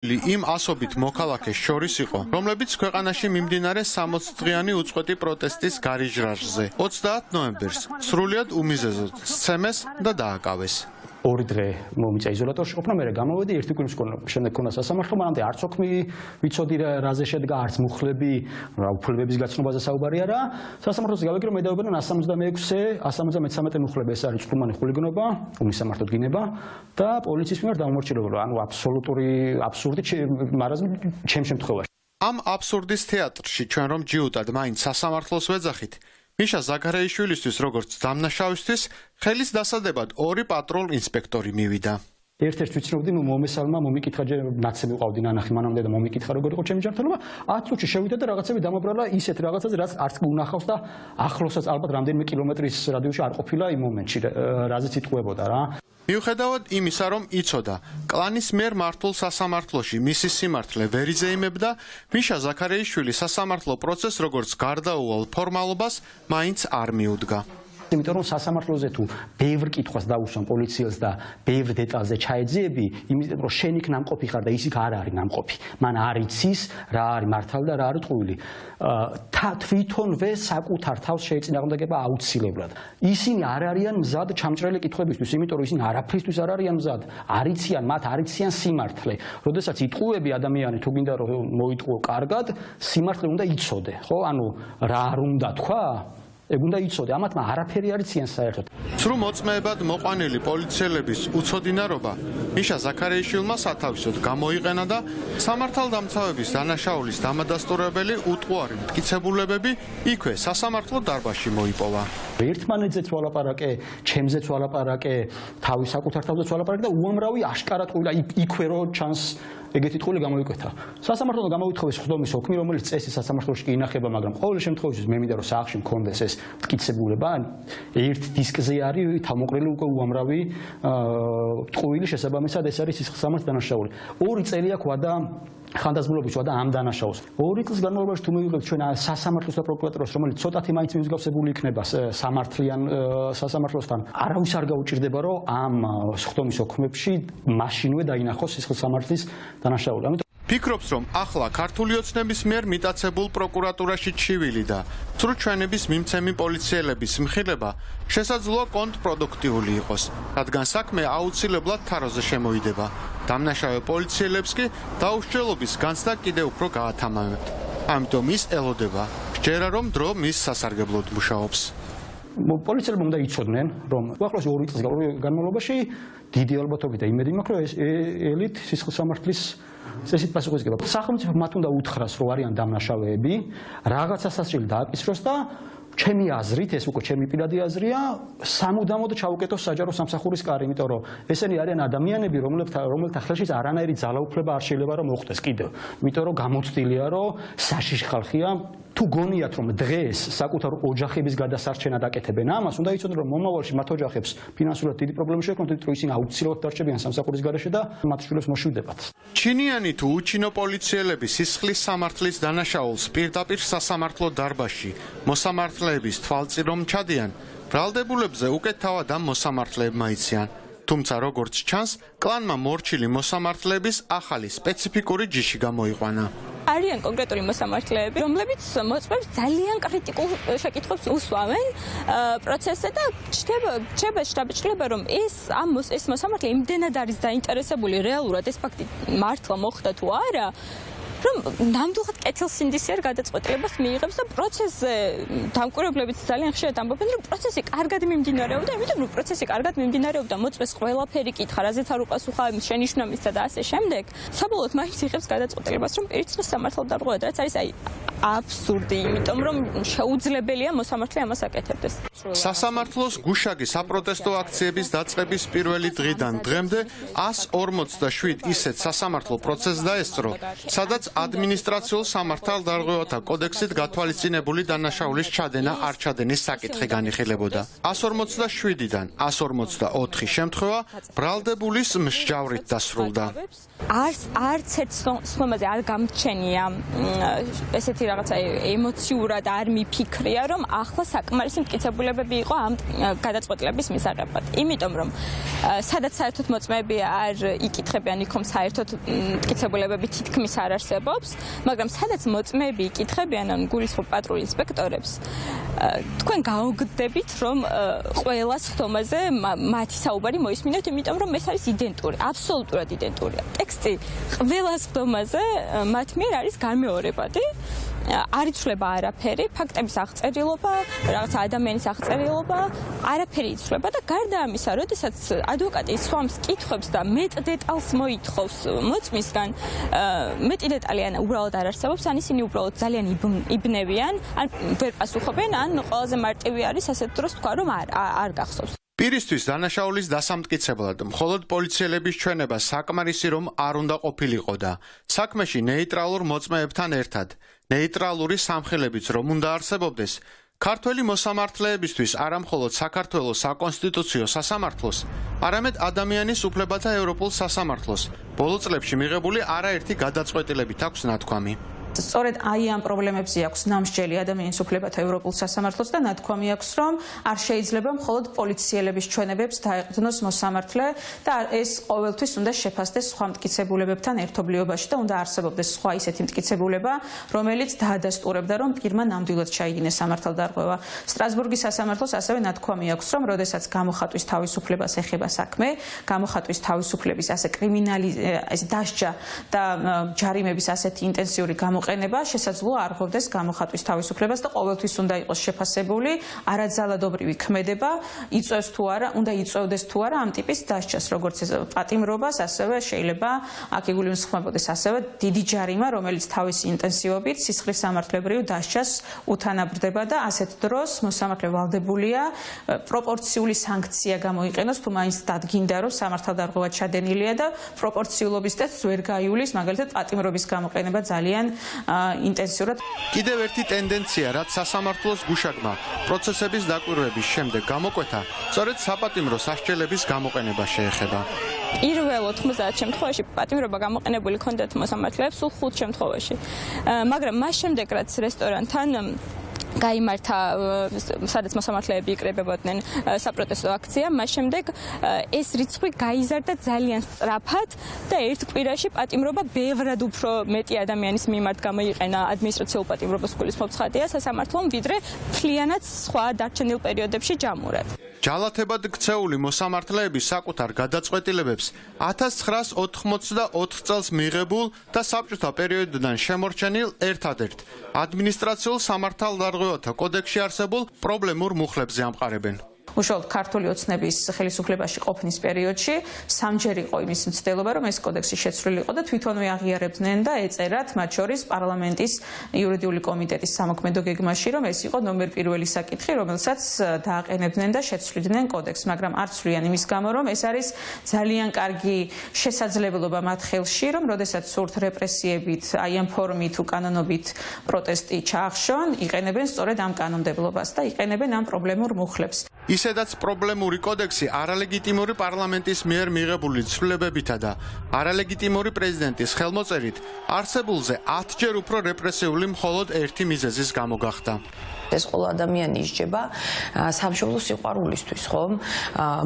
იმ ასობით მოქალაქეს შორის იყო, რომლებიც ქვეყანაში მიმდინარე 60 დღიანი უწყვეტი პროტესტის გარიჟრაჟზე 30 ნოემბერს სრულიად უმიზეზოდ სცემეს და დააკავეს. ორი დღე მომიწა იზოლატორში ყოფნა, მე გამოვედი ერთი კვირის შემდეგ ქონა სასამართლო, მანამდე არც ოქმი ვიცოდი რაზე შედგა, არც მუხლები, უფლებების გაცნობაზე საუბარი არა. სასამართლოზე გავიგე რომ მედაობენ 176-ზე, 173 მუხლები ეს არის წვრთნიანი ხულიგანობა, უმისამართოდ გინება და პოლიციის მიერ დამომორჩილებელი, ანუ აბსურდი მარაზმი ჩემ შემთხვევაში. ამ აბსურდის თეატრში ჩვენ რომ ჯიუტად მაინც სასამართლოს ვეძახით, მიშა ზაქარეიშვილისთვის როგორც დამნაშავისთვის ხელის დასადებად 2 პატრულ ინსპექტორი მივიდა. ერთ-ერთ ვიცნობდი, მომესალმა მომიკითხა ნაცები ყავდი ნანახი მანამდე და მომიკითხა როგორ იყო ჩემი ჯანმრთელობა, 10 წუთში შევიდა და რაღაცები დამაბრალა ისეთ რაღაცაზე, რაც არც უნახავს და ახლოსაც ალბათ რამდენიმე კილომეტრის რადიუსში არ ყოფილა იმ მომენტში, რაზეც იტყუებოდა რა. მიუხედავად იმისა, რომ იცოდა, კლანის მიერ მართულ სასამართლოში მისი სიმართლე ვერ იზეიმებდა, მიშა ზაქარეიშვილი სასამართლო პროცესს როგორც გარდაუვალ ფორმალობას მაინც არ მიუდგა. იმიტომ რომ სასამართლოზე თუ ბევრ კითხვას დაუსვან პოლიციელს და ბევრ დეტალზე ჩაეძიები, იმიტომ რომ შენ იქ ნამყოფი ხარ და ის იქ არ არის ნამყოფი. მან არ იცის რა არის მართალი და რა არის ტყუილი. თვითონვე საკუთარ თავს შეეწინააღმდეგება აუცილებლად. ისინი არ არიან მზად ჩამჭრელი კითხვებისთვის, იმიტომ რომ ისინი არაფრისთვის არ არიან მზად. არიციან, მათ არიციან სიმართლე. როდესაც იტყუები ადამიანი თუ გინდა რომ მოიტყუო კარგად, სიმართლე უნდა იცოდე, ხო? ანუ რა არ უნდა თქვა? ეგ უნდა იცოდე, ამათმა არაფერი არ იციან საერთოდ. სრულ მოწმეებად მოყვანილი პოლიციელების უცოდინარობა მიშა ზაქარეიშვილმა სათავისოდ გამოიყენა და სამართალდამცავების დანაშაულის დამადასტურებელი უტყუარი მტკიცებულებები იქვე სასამართლო დარბაზში მოიპოვა. ერთმანეთზეც ვალაპარაკე, ჩემზეც ვალაპარაკე, თავის საკუთარ თავზეც ვალაპარაკე და უამრავი აშკარად ყვილა იქვე რო ჩანს ეგეთი ტყული გამოიკვეთა. სასამართლოდან გამოითხოვეს ხდომის ოქმი, რომელიც წესი სასამართლოში კი ინახება, მაგრამ ყოველ შემთხვევაში მე მინდა რომ საახში მქონდეს ეს მტკიცებულება, ერთ დისკზე არის თავმოყრილი უკვე უამრავი ტყუილი, შესაბამისად ეს არის სისხლსამართლის დანაშაული. 2 წელი აქვს ვადა ხანდაზმულობის ვადა ამ დანაშაულს. 2 წლის განმავლობაში თუ მივიღებთ ჩვენ სასამართლოს და პროკურატურას, რომელიც ცოტათი მაინც მიმსგავსებული იქნება სამართლიან სასამართლოსთან, არავის არ გაუჭირდება რომ ამ ხდომის ოქმებში მაშინვე დაინახოს სისხლსამართლის დანაშაული. ამიტომ ფიქრობს, რომ ახლა ქართული ოცნების მიერ მიტაცებულ პროკურატურაში ჩივილი და სრუჩვენების მიმცემი პოლიციელების მხილება შესაძლოა კონტრპროდუქტიული იყოს, რადგან საქმე აუცილებლად თაროზე შემოიდება. დამნაშავე პოლიციელებს კი დაუსჯელობის განცდა კიდევ უფრო გაათამამებთ. ამიტომ ის ელოდება, სჯერა რომ დრო მის სასარგებლოდ მუშაობს. პოლიციელებმა უნდა იცოდნენ, რომ უახლოესი 2 წლის განმავლობაში დიდი ალბათობით და იმედი მაქვს, რომ ელით სისხლსამართლის წესით პასუხისგება. სახელმწიფო მათ უნდა უთხრას, რომ არიან დამნაშავეები, რაღაცა სასჯელი დააკისროს და ჩემი აზრით, ეს უკვე ჩემი პირადი აზრია, სამუდამოდ ჩაუკეტოს საჯარო სამსახურის კარი, იმიტომ რომ ესენი არიან ადამიანები, რომელთა ხელშიც არანაირი ძალაუფლება არ შეიძლება რომ მოხდეს კიდევ. იმიტომ რომ გამოცდილია, რომ საშიში ხალხია. თუ გონიათ რომ დღეს საკუთარ ოჯახების გადასარჩენა დაკეთებენ ამას, უნდა იცოდნენ რომ მომავალში მათ ოჯახებს ფინანსურად დიდი პრობლემა შეექმნათ, რომ ისინი აუცილებლად დარჩებიან სამსახურის გარეშე და მათ შვილებს მოშვიდებათ. ჩინიანი თუ უჩინო პოლიციელები სისხლის სამართლის დანაშაულს პირდაპირ სასამართლო დარბაზში მოსამართლეების თვალწინ ჩადიან, ბრალდებულებზე უკეთ თავად ამ მოსამართლეებმა იციან. თუმცა როგორც ჩანს, კლანმა მორჩილი მოსამართლეების ახალი სპეციფიკური ჯიში გამოიყვანა. არიან კონკრეტული მოსამართლეები, რომლებიც მოწმებს ძალიან კრიტიკულ შეკითხვებს უსვამენ პროცესზე და ჩრდება რომ ეს მოსამართლე იმდენად არის დაინტერესებული რეალურად ეს ფაქტი მართლა მოხდა თუ არა, რომ ნამდვილად კეთილსინდისიერ გადაწყვეტილებას მიიღებს და პროცესზე დამკვირვებლებიც ძალიან ხშირად ამბობენ, რომ პროცესი კარგად მიმდინარეობდა, იმიტომ რომ პროცესი კარგად მიმდინარეობდა, მოწმეს ყველაფერი კითხა, რაზეც არ უპასუხა, შენიშვნა მისცა და ასე შემდეგ. საბოლოოდ მაინც იღებს გადაწყვეტილებას, რომ პირით სამართალ დარღვევად, რაც არის აბსურდი, იმიტომ რომ შეუძლებელია მოსამართლე ამას აკეთებდეს. სასამართლოს გუშაგი საპროტესტო აქციების დაწყების პირველი დღიდან დღემდე 147 ისეთ სასამართლო პროცესს დაესწრო, სადაც ადმინისტრაციულ სამართალდარღვევათა კოდექსით გათვალისწინებული დანაშაულის ჩადენა არ ჩადენის საკითხი განიხილებოდა. 147-დან 144 შემთხვევა ბრალდებულის მსჯავრით დასრულდა. არც ერთ სხდომაზე არ გამჩენია ესეთი რაღაცა ემოციურად არ მიფიქრია, რომ ახლა საკმარისი მტკიცებულებები იყო ამ გადაწყვეტილების მისაღებად. იმიტომ რომ სადაც საერთოდ მოწმეები არ იკითხებიან, იქ საერთოდ მტკიცებულებები თითქმის არ არსებობს, მაგრამ სადაც მოწმეები იკითხებიან ან გულისხმობ პატრულ ინსპექტორებს, თქვენ გაუგდებით, რომ ყველა სხდომაზე მათი საუბარი მოისმინოთ, იმიტომ რომ ეს არის იდენტური, აბსოლუტურად იდენტურია. ტექსტი ყველა სხდომაზე მათ მიერ არის განმეორებადი. არ იცვლება არაფერი, ფაქტების აღწერილობა, რაღაცა ადამიანის აღწერილობა, არაფერი იცვლება და გარდა ამისა, როდესაც ადვოკატი სხვამს კითხვებს და მეტ დეტალს მოითხოვს მოწმისგან, მეტი დეტალი ან უბრალოდ არ არსებობს, ან ისინი უბრალოდ ძალიან იბნევიან, ან ვერ პასუხობენ, ან ყველაზე მარტივი არის ასეთ დროს თქვა, რომ არ გახსოვს. პირისთვის დანაშაულის დასამტკიცებლად მხოლოდ პოლიციელების ჩვენება საკმარისი რომ არ უნდა ყოფილიყო და საქმეში ნეიტრალურ მოწმეებთან ერთად ნეიტრალური სამხელებიც რომ უნდა არსებობდეს ქართველი მოსამართლეებისთვის არა მხოლოდ საქართველოს საკონსტიტუციო სასამართლოს, არამედ ადამიანის უფლებათა ევროპულ სასამართლოს ბოლო წლებში მიღებული არაერთი გადაწყვეტილებით აქვს ნათქვამი. სწორედ აი ამ პრობლემებზე აქვს ნამსჯელი ადამიანის უფლებათა ევროპულ სასამართლოს და ნათქვამი აქვს, რომ არ შეიძლება მხოლოდ პოლიციელების ჩვენებებს დაეყრდნოს მოსამართლე და ეს ყოველთვის უნდა შეფასდეს სხვა მტკიცებულებებთან ერთობლიობაში და უნდა არსებობდეს სხვა ისეთი მტკიცებულება, რომელიც დაადასტურებდა, რომ პირმა ნამდვილად ჩაიგინეს სამართალდარღვევა. სტრასბურგის სასამართლოს ასევე ნათქვამი აქვს, რომ როდესაც გამოხატვის თავისუფლებას ეხება საქმე, გამოხატვის თავისუფლების ასე დასჯა და ჯარიმების ასეთი ინტენსიური გამოყენება შესაძლოა არ ღვევდეს გამოხატვის თავისუფლებას და ყოველთვის უნდა იყოს შეფასებული არაძალადობრივი ქმედება, იწევს თუ არა, უნდა იწევდეს თუ არა ამ ტიპის დასჯას, როგორც პატიმრობას, ასევე შეიძლება აქ იგულისხმებოდეს ასევე დიდი ჯარიმა, რომელიც თავისი ინტენსივობით სისხლის სამართლებრივ დასჯას უთანაბრდება და ასეთ დროს მოსამართლე ვალდებულია პროპორციული სანქცია გამოიყენოს, თუ მაინც დადგინდა, რომ სამართალდარღვევა ჩადენილია და პროპორციულობის ტესტს ვერ გაიulis, მაგალითად პატიმრობის გამოყენება ძალიან ინტენსიურად. კიდევ ერთი ტენდენცია, რაც სასამართლოს გუშაგმა პროცესების დაკვირვების შემდეგ გამოკვეთა, სწორედ საპატიმრო სასჯელების გამოყენება შეეხება. პირველ 90 შემთხვევაში პატიმრობა გამოყენებული ჰქონდათ მოსამართლეებს სულ 5 შემთხვევაში. მაგრამ მას შემდეგ რაც რესტორანთან გაიმართა, სადაც მოსამართლეები იკრიბებოდნენ საპროტესტო აქცია, მას შემდეგ ეს რიცხვი გაიზარდა ძალიან სწრაფად და ერთ კვირაში პატიმრობა ბევრად უფრო მეტი ადამიანის მიმართ გამოიყენა ადმინისტრაციულ პატიმრობას გულისხმობ ცხადია სასამართლომ, ვიდრე მთლიანად სხვა დარჩენილ პერიოდებში ჯამურად. ჯალათებად ქცეული მოსამართლეები საკუთარ გადაწყვეტილებებს 1984 წელს მიღებულ და საბჭოთა პერიოდიდან შემორჩენილ ერთადერთ ადმინისტრაციულ სამართალდარღვევათა კოდექსში არსებულ პრობლემურ მუხლებზე ამყარებენ. უშუალოდ ქართული ოცნების ხელისუფლებაში ყოფნის პერიოდში სამჯერ იყო იმის მცდელობა, რომ ეს კოდექსი შეცვლილი იყო და თვითონვე აღიარებდნენ და ეწერათ, მათ შორის პარლამენტის იურიდიული კომიტეტის სამოქმედო გეგმაში, რომ ეს იყო ნომერ პირველი საკითხი, რომელსაც დააყენებდნენ და შეცვლიდნენ კოდექსს, მაგრამ არ ცვლიან იმის გამო, რომ ეს არის ძალიან კარგი შესაძლებლობა მათ ხელში, რომ როდესაც სურთ რეპრესიებით, აი ამ ფორმით უკანონობით პროტესტი ჩაახშონ, იყენებენ სწორედ ამ კანონმდებლობას და იყენებენ ამ პრობლემურ მუხლებს. ისედაც პრობლემური კოდექსი არალეგიტიმური პარლამენტის მიერ მიღებული ცვლილებებითა და არალეგიტიმური პრეზიდენტის ხელმოწერით არსებულზე 10-ჯერ უფრო რეპრესიული მხოლოდ ერთი მიზეზის გამო გახდა. ეს ყველა ადამიანი ისჯება სამშობლო სიყვარულისთვის, ხომ?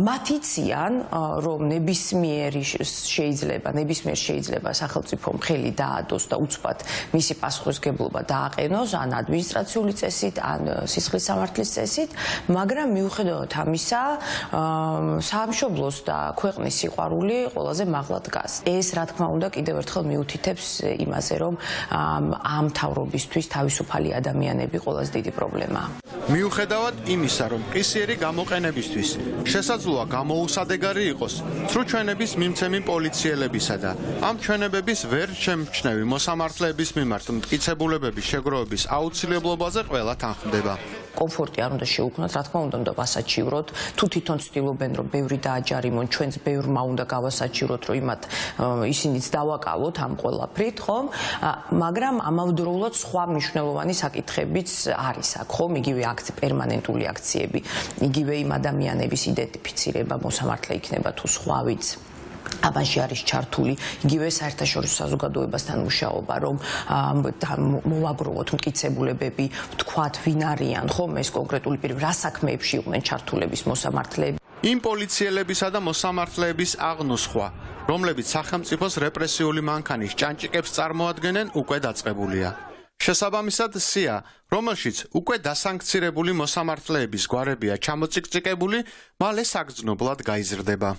მათ იციან, რომ ნებისმიერ შეიძლება სახელმწიფო მხელი დაადოს და უცბად მისი პასუხისმგებლობა დააყენოს ან ადმინისტრაციული წესით, ან სისხლის სამართლის წესით, მაგრამ მიუხედავად ამისა, სამშობლოს და ქვეყნის სიყვარული ყველაზე მაღლა დგას. ეს რა თქმა უნდა კიდევ ერთხელ მიუთითებს იმაზე, რომ ამ მთავრობისთვის თავისუფალი ადამიანები ყველაზე დიდი პრობლემა. მიუხედავად იმისა, რომ ყისიერი გამოყენებისთვის შესაძლოა გამოუსადეგარი იყოს ცრუ ჩვენების მიმცემი პოლიციელებისა და ამ ჩვენებების ვერ შემჩნევი მოსამართლეების მიმართ მტკიცებულებების შეგროვების აუცილებლობაზე ყველა თანხმდება. კომფორტი არ უნდა შეუქმნათ, რა თქმა უნდა ვასაჩივროთ, თუ თვითონ ცდილობენ, რომ ბევრი დააჯარიმონ, ჩვენც ბევრმა უნდა გავასაჩივროთ, რომ ისინიც დავაკავოთ ამ ყველაფრით, ხომ? მაგრამ ამავდროულად სხვა მნიშვნელოვანი საკითხებიც არის აქ, ხომ? იგივე პერმანენტული აქციები, იგივე იმ ადამიანების იდენტიფიცირება, მოსამართლე იქნება თუ სხვა ვიც ამაში არის ჩართული იგივე საერთაშორისო საზოგადოებასთან მუშაობა, რომ მოვაგროვოთ მტკიცებულებები, ვთქვათ, ვინ არიან, ხომ ეს კონკრეტული პირები, რა საქმეებში იყვნენ ჩართულების მოსამართლეები. იმ პოლიციელებისა და მოსამართლეების აღნუსხვა, რომლებიც სახელმწიფოს რეპრესიული მანქანის ჭანჭიკებს წარმოადგენენ, უკვე დაწყებულია. შესაბამისად, სია, რომელშიც უკვე დასანქცირებული მოსამართლეების გვარებია ჩამოციკციკებული, მალე საგრძნობლად გაიზრდება.